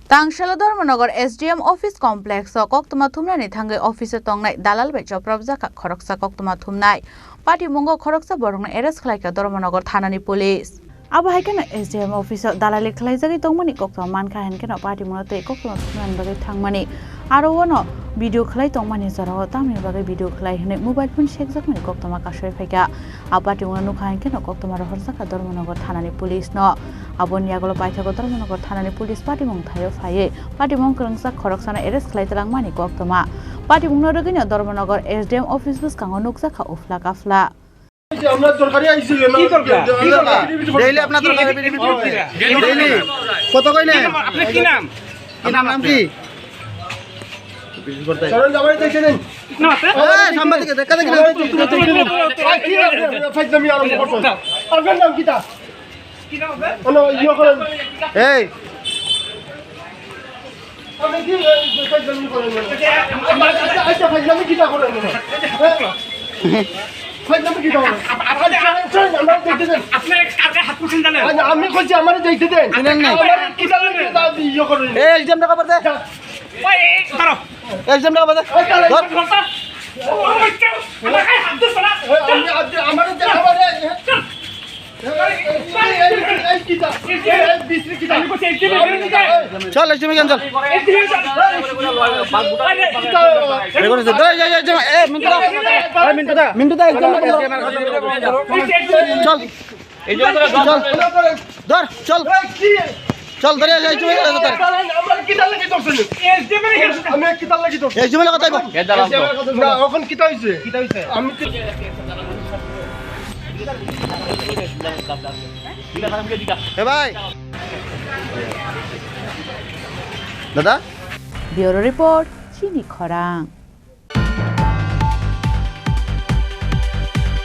Tangshala Dharmangar SDM office complex Koktwma Thumnai Thangai office tongnai dalal bai Chopropjakmani Khoroksa Koktwma Thumnai Patimungo Khoroksa borongna arrest Khlaijakha Dharmangar thanani police Aba haikana SDM office dalali Khlaijakha tongmani Koktwma mankha henkena Patimungo tei Koktwma Thumnai bagai thangmani aro wono video khlai tongmani jaro tamni bagai video khlai hene mobile phone shekjakmani Koktwma kasoi phaika Patimungo nukha henkena Koktwma Khoroksa Dharmangar thanani police no Aboni agolo paithago Dharmangar thanani police Patimungo thayo phaye Patimungo krangsa Khoroksa na arrest khlai talangmani Koktwma Patimungo rogini Dharmangar SDM office bus kango nukjakha ufla kafla আমরা দরকারি আইছি কি দরকার daily আপনার দরকারি daily কত কই না আপনার কি নাম আপনার নাম কি চরণ যাবাই দেখছেন না এই সাংবাদিক দেখা দেখি না ফাইজলামি আরম্ভ করছেন আপনার নাম কি তা কি নাম হবে ওনো ইয়া করেন এই আমি কি ফাইজলামি করেন আচ্ছা ফাইজলামি কি তা করেন আমি কইছি আমার যাইতে দেন কি জানেন ইয়ে করেন এই এক্সাম টাকা পারতে ওই ধরো এক্সাম টাকা পারতে আমার দেখা চল এক্সাম চল মিন্টু ধর চল চল ধরে এখন কিতা হয়েছে আমি ভাই দাদা Bureau report Chini Khorang